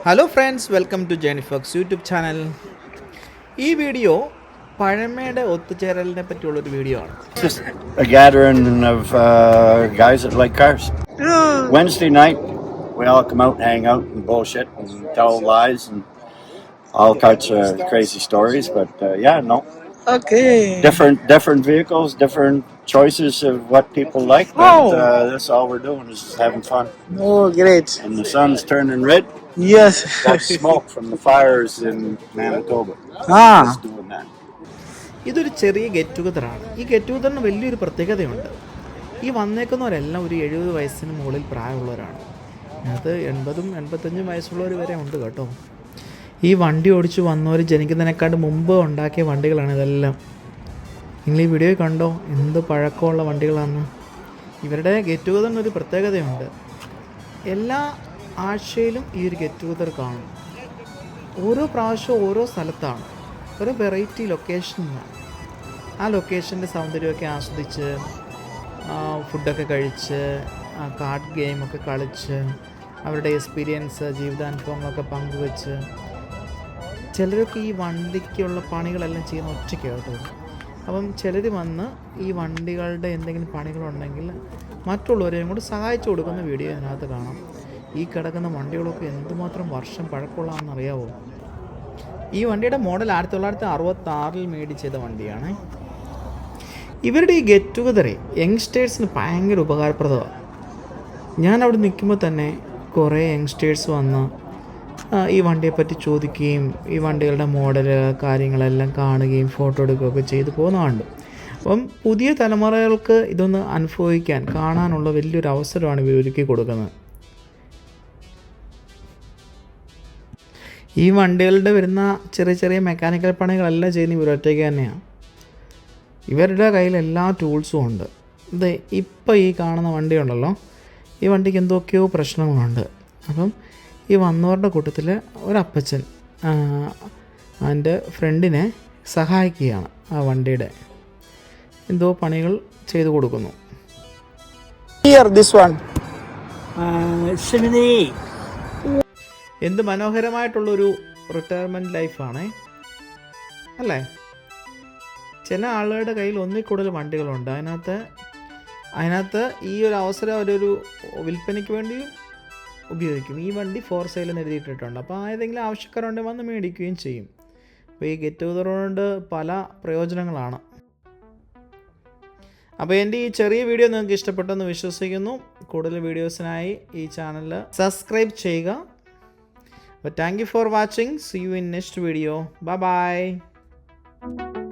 Hello friends, welcome to Jenifox YouTube channel. ഈ video പഴമയുടെ ഒത്തുചേരലിനെ പറ്റിയുള്ളൊരു വീഡിയോ ആണ്. Just a gathering of guys that like cars. Wednesday night, we all come out and hang out and bullshit and tell lies and all kinds of crazy stories. But Okay. different vehicles, different choices of what people like. But that's all we're doing is just having fun. Oh, great. And the sun's turning red. Yes. That's smoke from the fires in Manitoba. Just doing that. ഇതൊരു ചെറിയ get ടുഗദറാണ്. ഈ get ടുഗദറിന് വലിയൊരു പ്രത്യേകതയുണ്ട്. ഈ വന്നേക്കുന്നവരെല്ലാം ഒരു 70 വയസ്സിന് മുകളിൽ പ്രായമുള്ളവരാണ്. അത് 80-85 വയസ്സുള്ളവർ വരെ ഉണ്ട് കേട്ടോ. ഈ വണ്ടി ഓടിച്ച് വന്നവർ ജനിക്കുന്നതിനേക്കാളും മുമ്പ് ഉണ്ടാക്കിയ വണ്ടികളാണ് ഇതെല്ലാം. നിങ്ങൾ ഈ വീഡിയോ കണ്ടോ എന്ത് പഴക്കമുള്ള വണ്ടികളാണ്. ഇവരുടെ ഗെറ്റ് ടുഗദറിനൊരു പ്രത്യേകതയുണ്ട്. എല്ലാ ആഴ്ചയിലും ഈ ഒരു ഗെറ്റ് ടുഗദർ കാണും. ഓരോ പ്രാവശ്യവും ഓരോ സ്ഥലത്താണ്, ഓരോ വെറൈറ്റി ലൊക്കേഷനിലാണ്. ആ ലൊക്കേഷൻ്റെ സൗന്ദര്യമൊക്കെ ആസ്വദിച്ച് ഫുഡൊക്കെ കഴിച്ച് കാർഡ് ഗെയിമൊക്കെ കളിച്ച് അവരുടെ എക്സ്പീരിയൻസ് ജീവിതാനുഭവങ്ങളൊക്കെ പങ്കുവെച്ച് ചിലരൊക്കെ ഈ വണ്ടിക്കുള്ള പണികളെല്ലാം ചെയ്യുന്ന ഒറ്റയ്ക്ക് കേട്ടോ. അപ്പം ചിലർ വന്ന് ഈ വണ്ടികളുടെ എന്തെങ്കിലും പണികളുണ്ടെങ്കിൽ മറ്റുള്ളവരെയും കൂടി സഹായിച്ചു കൊടുക്കുന്ന വീഡിയോ ഇതിനകത്ത് കാണാം. ഈ കിടക്കുന്ന വണ്ടികളൊക്കെ എന്തുമാത്രം വർഷം പഴക്കമുള്ളതാണെന്നറിയാവോ? ഈ വണ്ടിയുടെ മോഡൽ 1966 മേഡ് ചെയ്ത വണ്ടിയാണ്. ഇവരുടെ ഈ ഗെറ്റ് ടുഗദറെ യങ്സ്റ്റേഴ്സിന് ഭയങ്കര ഉപകാരപ്രദമാണ്. ഞാൻ അവിടെ നിൽക്കുമ്പോൾ തന്നെ കുറേ യങ്സ്റ്റേഴ്സ് വന്ന് ഈ വണ്ടിയെപ്പറ്റി ചോദിക്കുകയും ഈ വണ്ടികളുടെ മോഡൽ കാര്യങ്ങളെല്ലാം കാണുകയും ഫോട്ടോ എടുക്കുകയൊക്കെ ചെയ്ത് പോകുന്നതുണ്ട്. അപ്പം പുതിയ തലമുറകൾക്ക് ഇതൊന്ന് അനുഭവിക്കാൻ കാണാനുള്ള വലിയൊരു അവസരമാണ് ഇവർ ഒരുക്കി കൊടുക്കുന്നത്. ഈ വണ്ടികളുടെ വരുന്ന ചെറിയ ചെറിയ മെക്കാനിക്കൽ പണികളെല്ലാം ചെയ്യുന്ന ഇവരൊറ്റയ്ക്ക് തന്നെയാണ്. ഇവരുടെ കയ്യിൽ എല്ലാ ടൂൾസും ഉണ്ട്. ഇത് ഇപ്പോൾ ഈ കാണുന്ന വണ്ടി ഉണ്ടല്ലോ, ഈ വണ്ടിക്ക് എന്തൊക്കെയോ പ്രശ്നങ്ങളുണ്ട്. അപ്പം ഈ വന്നവരുടെ കൂട്ടത്തിൽ ഒരപ്പച്ചൻ അതിൻ്റെ ഫ്രണ്ടിനെ സഹായിക്കുകയാണ്. ആ വണ്ടിയുടെ എന്തോ പണികൾ ചെയ്തു കൊടുക്കുന്നു. Here, this one. 78. എന്ത് മനോഹരമായിട്ടുള്ളൊരു റിട്ടയർമെൻറ്റ് ലൈഫാണേ അല്ലേ. ചില ആളുകളുടെ കയ്യിൽ ഒന്നിൽ കൂടുതൽ വണ്ടികളുണ്ട്. അതിനകത്ത് ഈ ഒരു അവസരം അവരൊരു വിൽപ്പനയ്ക്ക് വേണ്ടിയും ഉപയോഗിക്കും. ഈ വണ്ടി ഫോർ സെയിൽ എന്ന് എഴുതിയിട്ടിട്ടുണ്ട്. അപ്പോൾ ഏതെങ്കിലും ആവശ്യക്കാരുണ്ടെങ്കിൽ വന്ന് മേടിക്കുകയും ചെയ്യും. അപ്പോൾ ഈ ഗെറ്റ് ടുഗദർ കൊണ്ട് പല പ്രയോജനങ്ങളാണ്. അപ്പോൾ എൻ്റെ ഈ ചെറിയ വീഡിയോ നിങ്ങൾക്ക് ഇഷ്ടപ്പെട്ടെന്ന് വിശ്വസിക്കുന്നു. കൂടുതൽ വീഡിയോസിനായി ഈ ചാനൽ സബ്സ്ക്രൈബ് ചെയ്യുക. But thank you for watching. See you in next video. Bye bye.